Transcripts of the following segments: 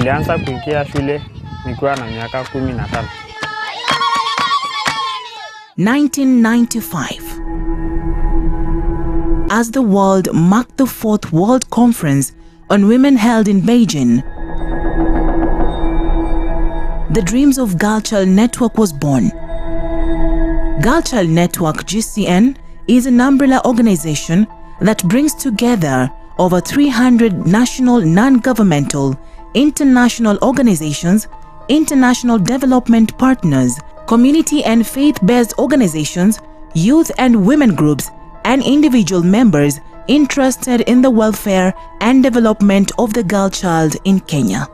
Nilianza kuingia shule nikiwa na miaka 15. 1995. As the world marked the 4th World Conference on Women held in Beijing, the Dreams of Girl Child Network was born. Girl Child Network GCN is an umbrella organization that brings together over 300 national non-governmental, international organizations, international development partners, community and faith-based organizations, youth and women groups, and individual members interested in the welfare and development of the girl child in Kenya.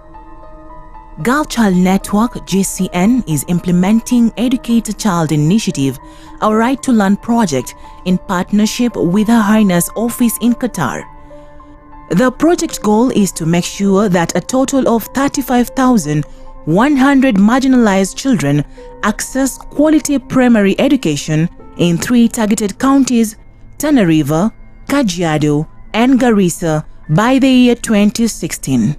Girl Child Network GCN is implementing Educate a Child Initiative, a Right to Learn project in partnership with Her Highness Office in Qatar. The project goal is to make sure that a total of 35,100 marginalized children access quality primary education in 3 targeted counties, Tana River, Kajiado, and Garissa by the year 2016.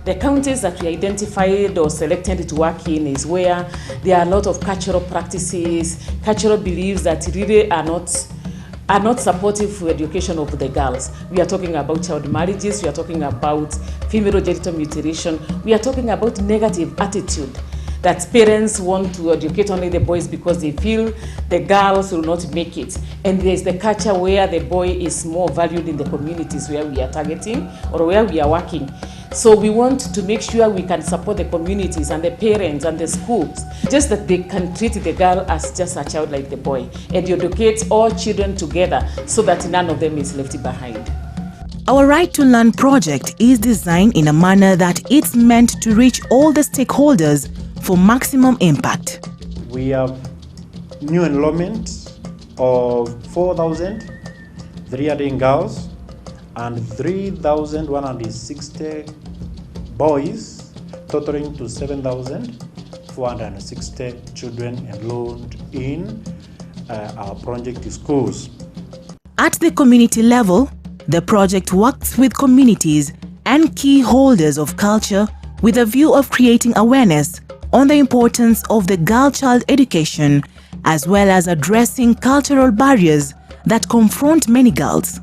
The counties that we identified or selected to work in is where there are a lot of cultural practices, cultural beliefs that really are not supportive for education of the girls. We are talking about child marriages, we are talking about female genital mutilation, we are talking about negative attitude that parents want to educate only the boys because they feel the girls will not make it. And there's the culture where the boy is more valued in the communities where we are targeting or where we are working. So we want to make sure we can support the communities and the parents and the schools, just that they can treat the girl as just a child like the boy and educate all children together so that none of them is left behind. Our Right to Learn project is designed in a manner that it's meant to reach all the stakeholders for maximum impact. We have new enrollment of 4,300 girls and 3,160 boys, totaling to 7,460 children enrolled in our project schools. At the community level, the project works with communities and key holders of culture with a view of creating awareness on the importance of the girl child education, as well as addressing cultural barriers that confront many girls.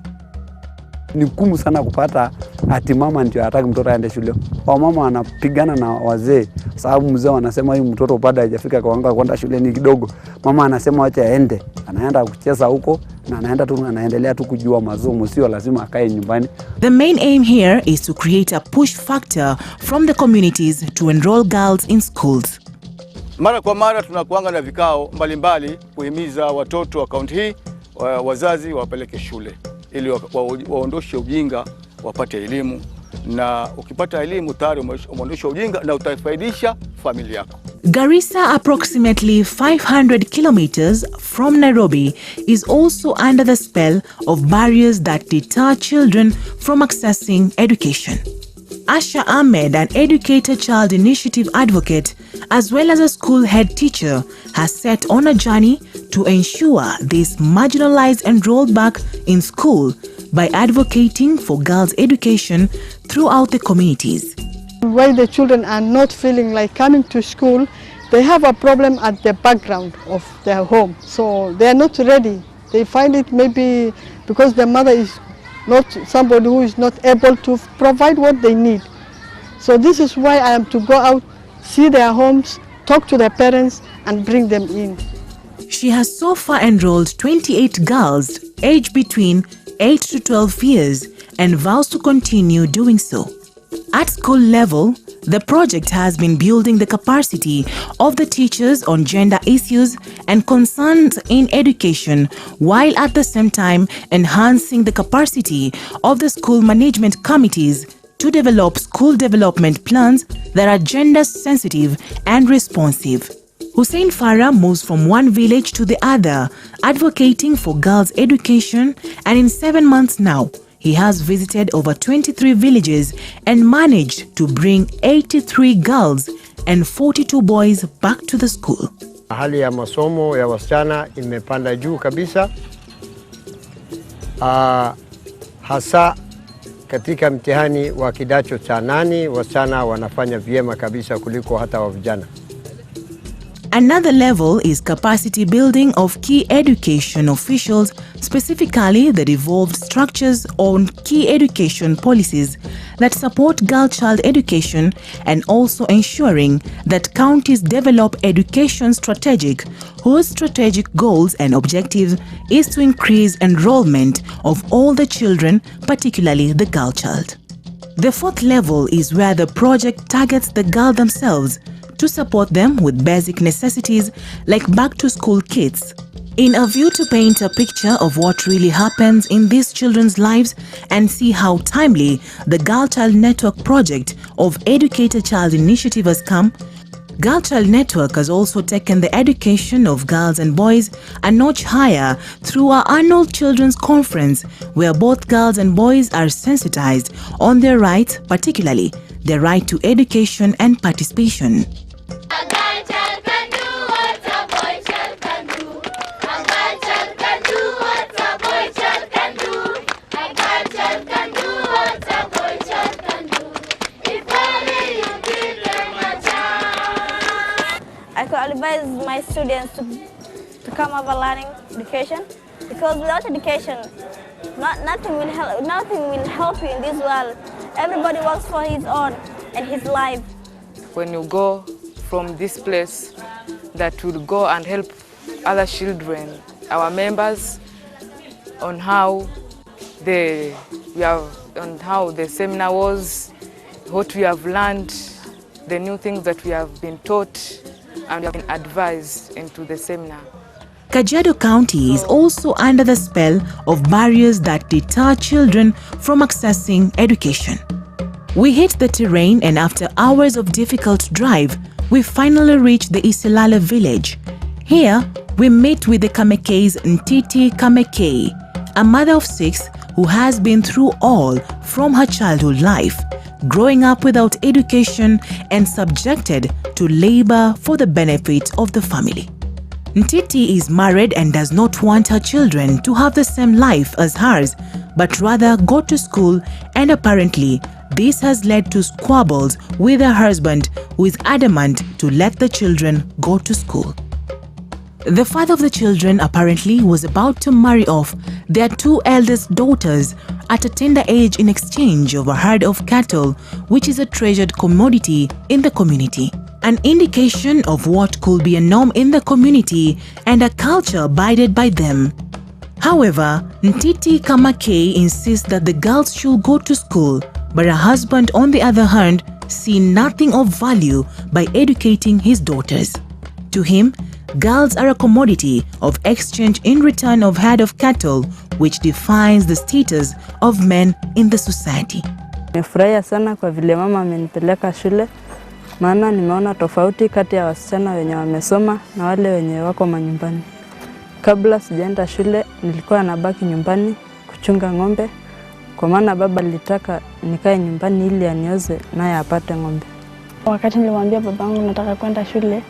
Ni ngumu sana kupata ati mama ndio hataki mtoto aende shule. Wamama wanapigana na wazee sababu mzee wanasema huyu mtoto bado hajafika kiwango kwenda shule ni kidogo. Mama anasema acha aende. Anaenda kucheza huko na anaenda tu anaendelea tu kujua masomo, sio lazima akae nyumbani. The main aim here is to create a push factor from the communities to enroll girls in schools. Mara kwa mara tunakuanga na vikao mbalimbali kuhimiza watoto wa kaunti hii wazazi wapeleke shule ili waondoshe ujinga, wapate elimu, na ukipata elimu tayari umeondosha ujinga na utafaidisha familia yako. Garissa, approximately 500 kilometers from Nairobi, is also under the spell of barriers that deter children from accessing education. Asha Ahmed, an Educate a Child Initiative advocate, as well as a school head teacher, has set on a journey to ensure these marginalized enroll back in school by advocating for girls' education throughout the communities. Why the children are not feeling like coming to school, they have a problem at the background of their home. So they are not ready. They find it maybe because the mother is not somebody who is not able to provide what they need. So this is why I am to go out, see their homes, talk to their parents and bring them in. She has so far enrolled 28 girls aged between 8 to 12 years and vows to continue doing so. At school level, the project has been building the capacity of the teachers on gender issues and concerns in education, while at the same time enhancing the capacity of the school management committees to develop school development plans that are gender sensitive and responsive. Hussein Farah moves from one village to the other, advocating for girls' education, and in 7 months now, he has visited over 23 villages and managed to bring 83 girls and 42 boys back to the school. Hali ya masomo ya wasichana imepanda juu kabisa. Hasa katika mtihani wa kidato cha 8 wasichana wanafanya vyema kabisa kuliko hata wa vijana. Another level is capacity building of key education officials, specifically the devolved structures on key education policies that support girl-child education, and also ensuring that counties develop education strategic, whose strategic goals and objectives is to increase enrollment of all the children, particularly the girl child. The fourth level is where the project targets the girl themselves to support them with basic necessities like back-to-school kits, in a view to paint a picture of what really happens in these children's lives and see how timely the Girl Child Network project of Educate a Child initiative has come. Girl Child Network has also taken the education of girls and boys a notch higher through our annual Children's Conference, where both girls and boys are sensitized on their rights, particularly their right to education and participation. I could advise my students to come over learning education, because without education, nothing will help you in this world. Everybody works for his own and his life. When you go from this place, that will go and help other children, our members, on how the seminar was, what we have learned, the new things that we have been taught and we have been advised into the seminar. Kajiado County is also under the spell of barriers that deter children from accessing education. We hit the terrain, and after hours of difficult drive, we finally reached the Isilala village. Here, we meet with the Kamekei's Ntiti Kamekei, a mother of 6 who has been through all from her childhood life, growing up without education and subjected to labor for the benefit of the family. Ntiti is married and does not want her children to have the same life as hers, but rather go to school, and apparently this has led to squabbles with her husband, who is adamant to let the children go to school. The father of the children apparently was about to marry off their 2 eldest daughters at a tender age in exchange of a herd of cattle, which is a treasured commodity in the community. An indication of what could be a norm in the community and a culture abided by them. However, Ntiti Kamakei insists that the girls should go to school, but her husband, on the other hand, sees nothing of value by educating his daughters. To him, girls are a commodity of exchange in return of herd of cattle, which defines the status of men in the society. Nimefurahia sana kwa vile mama amenipeleka shule, maana nimeona tofauti kati ya wasichana wenye wamesoma na wale wenye wako manyumbani. Kabla sijaenda shule nilikuwa nabaki nyumbani kuchunga ng'ombe, kwa maana baba alitaka nikae nyumbani ili anioze naye apate ng'ombe. Wakati nilimwambia babangu nataka kwenda shule,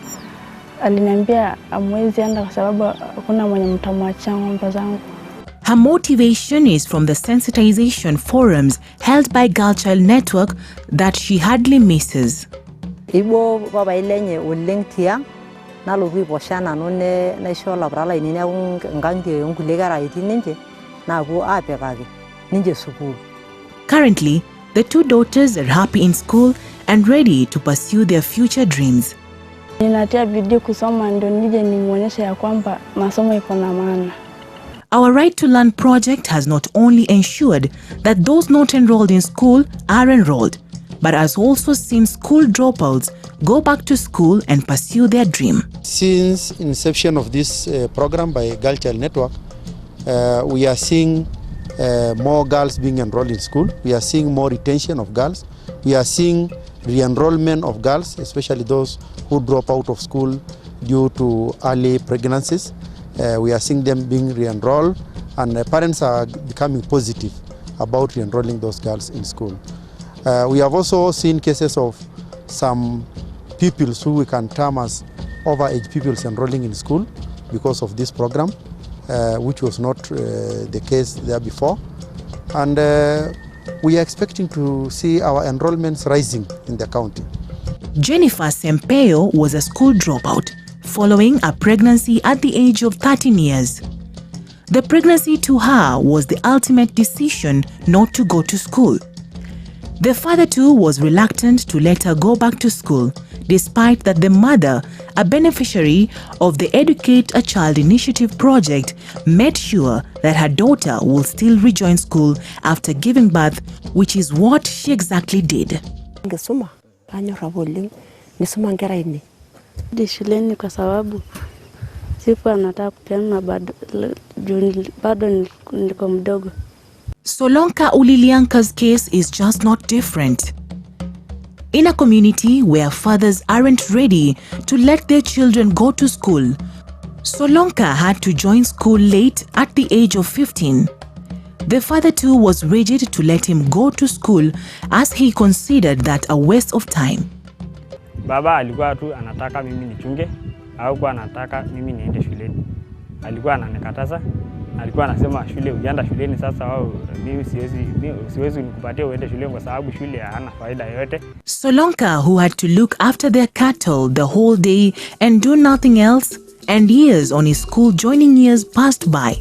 aliniambia amwezi enda kwa sababu hakuna mwenye mtamwachia ng'ombe zangu. Her motivation is from the sensitization forums held by Girl Child Network that she hardly misses. Ibo baba ilenye uleng tiang nalogi boshana none naisho labrala inine ngangi ngulegara itininje nago apekage ninje sukulu. Currently, the 2 daughters are happy in school and ready to pursue their future dreams. Ninatia bidii kusoma ndio nije nimuonyeshe ya kwamba masomo iko na maana. Our Right to Learn project has not only ensured that those not enrolled in school are enrolled, but has also seen school dropouts go back to school and pursue their dream. Since inception of this program by Girl Child Network, we are seeing more girls being enrolled in school. We are seeing more retention of girls. We are seeing re-enrollment of girls, especially those who drop out of school due to early pregnancies. We are seeing them being re-enrolled, and parents are becoming positive about re-enrolling those girls in school. We have also seen cases of some pupils who we can term as overage pupils enrolling in school because of this program, which was not the case there before. And we are expecting to see our enrollments rising in the county. Jennifer Sempeo was a school dropout following a pregnancy at the age of 13 years. The pregnancy to her was the ultimate decision not to go to school. The father too was reluctant to let her go back to school, despite that the mother, a beneficiary of the Educate a Child Initiative project, made sure that her daughter will still rejoin school after giving birth, which is what she exactly did. Shuleni kwa sababu sikuwa nataka kupeana bado nilikuwa mdogo. Solonka Ulilianka's case is just not different. In a community where fathers aren't ready to let their children go to school, Solonka had to join school late at the age of 15. The father too was rigid to let him go to school as he considered that a waste of time. Baba alikuwa tu anataka mimi nichunge au kwa anataka mimi niende shuleni. Alikuwa ananikataza. Alikuwa anasema shule ukienda shuleni sasa wao mimi siwezi nikupatia uende shuleni kwa sababu shule hana faida yote. Solonka, who had to look after their cattle the whole day and do nothing else, and years on his school joining years passed by.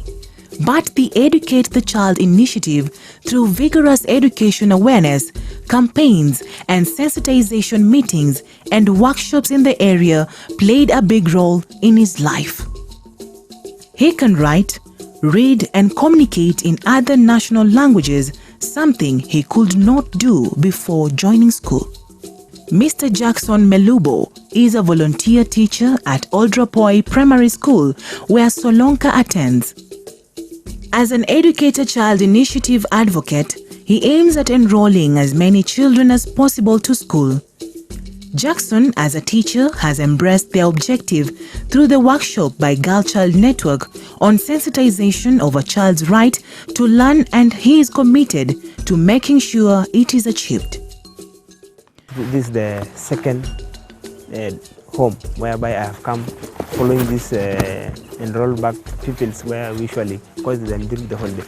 But the Educate the Child initiative, through vigorous education awareness, campaigns and sensitization meetings and workshops in the area, played a big role in his life. He can write, read and communicate in other national languages, something he could not do before joining school. Mr. Jackson Melubo is a volunteer teacher at Oldrapoi Primary School, where Solonka attends. As an Educate a Child Initiative advocate, he aims at enrolling as many children as possible to school. Jackson, as a teacher, has embraced their objective through the workshop by Girl Child Network on sensitization of a child's right to learn, and he is committed to making sure it is achieved. This is the second home whereby I have come following this enroll back pupils where we usually cause them during the holiday.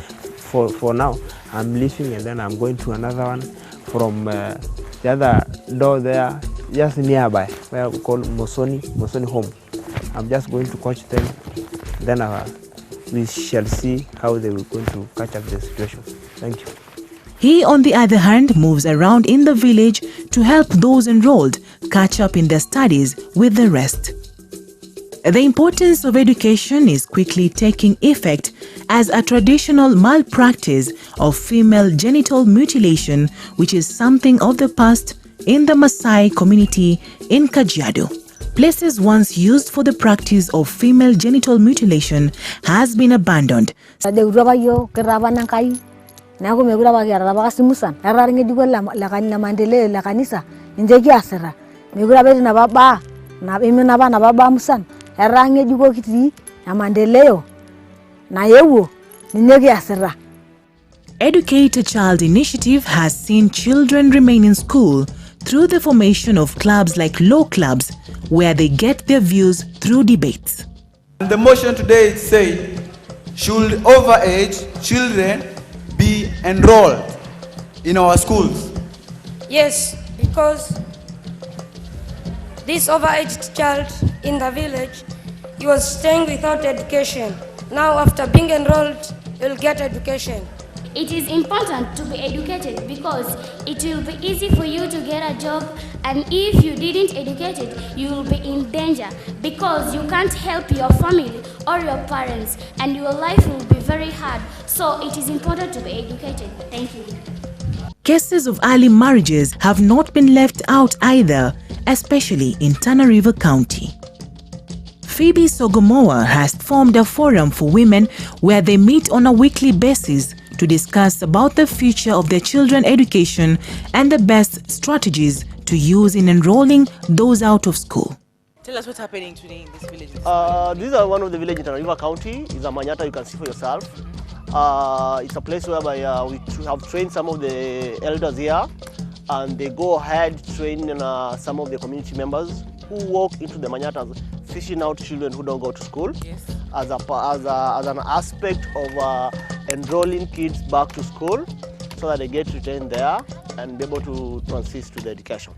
For now, I'm leaving and then I'm going to another one from the other door there, just nearby, where we call Mosoni Home. I'm just going to coach them, then we shall see how they will going to catch up the situation. Thank you. He, on the other hand, moves around in the village to help those enrolled catch up in their studies with the rest. The importance of education is quickly taking effect as a traditional malpractice of female genital mutilation, which is something of the past in the Maasai community in Kajiado. Places once used for the practice of female genital mutilation has been abandoned. Educate a Child initiative has seen children remain in school through the formation of clubs like law clubs, where they get their views through debates. The motion today is saying, should overage children be enrolled in our schools? Yes, because this overaged child in the village, he was staying without education. Now after being enrolled, he will get education. It is important to be educated because it will be easy for you to get a job, and if you didn't educate it, you will be in danger because you can't help your family or your parents, and your life will be very hard. So it is important to be educated. Thank you. Cases of early marriages have not been left out either, especially in Tana River County. Phoebe Sogomoa has formed a forum for women where they meet on a weekly basis to discuss about the future of their children's education and the best strategies to use in enrolling those out of school. Tell us what's happening today in this village. These are one of the villages in Tana River County. It's a Manyata, you can see for yourself. It's a place whereby we have trained some of the elders here, and they go ahead training some of the community members who walk into the Manyatas, fishing out children who don't go to school, yes, as an aspect of enrolling kids back to school. so that they get retained there and be able to transit to the education.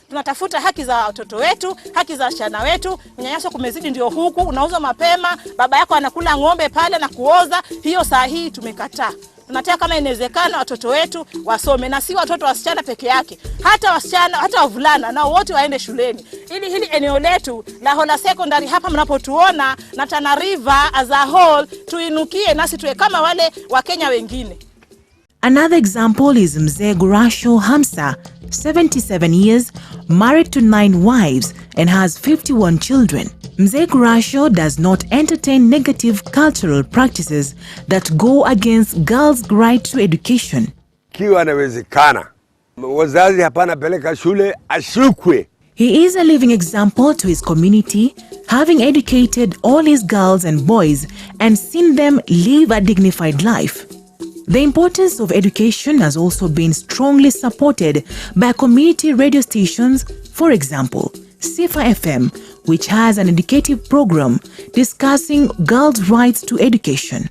Tunatafuta haki za watoto wetu, haki za wasichana wetu. Unyanyaso kumezidi ndio huku, unauza mapema, baba yako anakula ng'ombe pale na kuoza. Hiyo saa hii tumekataa. Tunataka kama inawezekana watoto wetu wasome, na si watoto wasichana peke yake. Hata wasichana, hata wavulana nao wote waende shuleni. Ili hili eneo letu la Hola Secondary hapa mnapotuona na Tana River as a whole tuinukie nasi tuwe kama wale wa Kenya wengine. Another example is Mzee Gurasho Hamsa, 77 years, married to 9 wives and has 51 children. Mzee Gurasho does not entertain negative cultural practices that go against girls' right to education. Kiwa inawezekana, wazazi hapana peleka shule ashukwe. He is a living example to his community, having educated all his girls and boys and seen them live a dignified life. The importance of education has also been strongly supported by community radio stations, for example, Sifa FM, which has an educative program discussing girls' rights to education.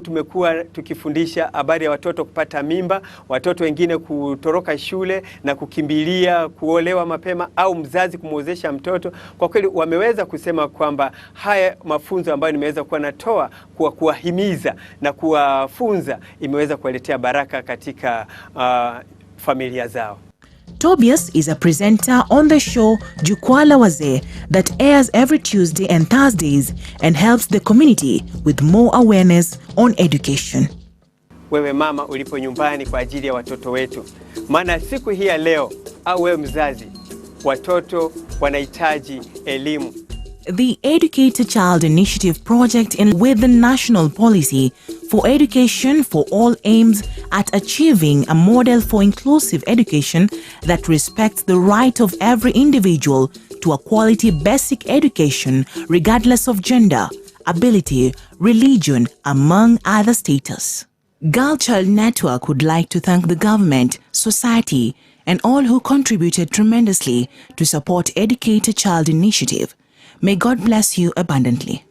Tumekuwa tukifundisha habari ya watoto kupata mimba, watoto wengine kutoroka shule na kukimbilia kuolewa mapema au mzazi kumwozesha mtoto. Kwa kweli wameweza kusema kwamba haya mafunzo ambayo nimeweza kuwa natoa kwa kuwahimiza na kuwafunza imeweza kuwaletea baraka katika familia zao. Tobias is a presenter on the show Jukwaa la Wazee that airs every Tuesday and Thursdays and helps the community with more awareness on education. Wewe mama ulipo nyumbani kwa ajili ya watoto wetu. Maana siku hii ya leo au wewe mzazi, watoto wanahitaji elimu. The Educate a Child Initiative project with the national policy for education for all aims at achieving a model for inclusive education that respects the right of every individual to a quality basic education regardless of gender, ability, religion, among other status. Girl Child Network would like to thank the government, society, and all who contributed tremendously to support Educate a Child Initiative. May God bless you abundantly.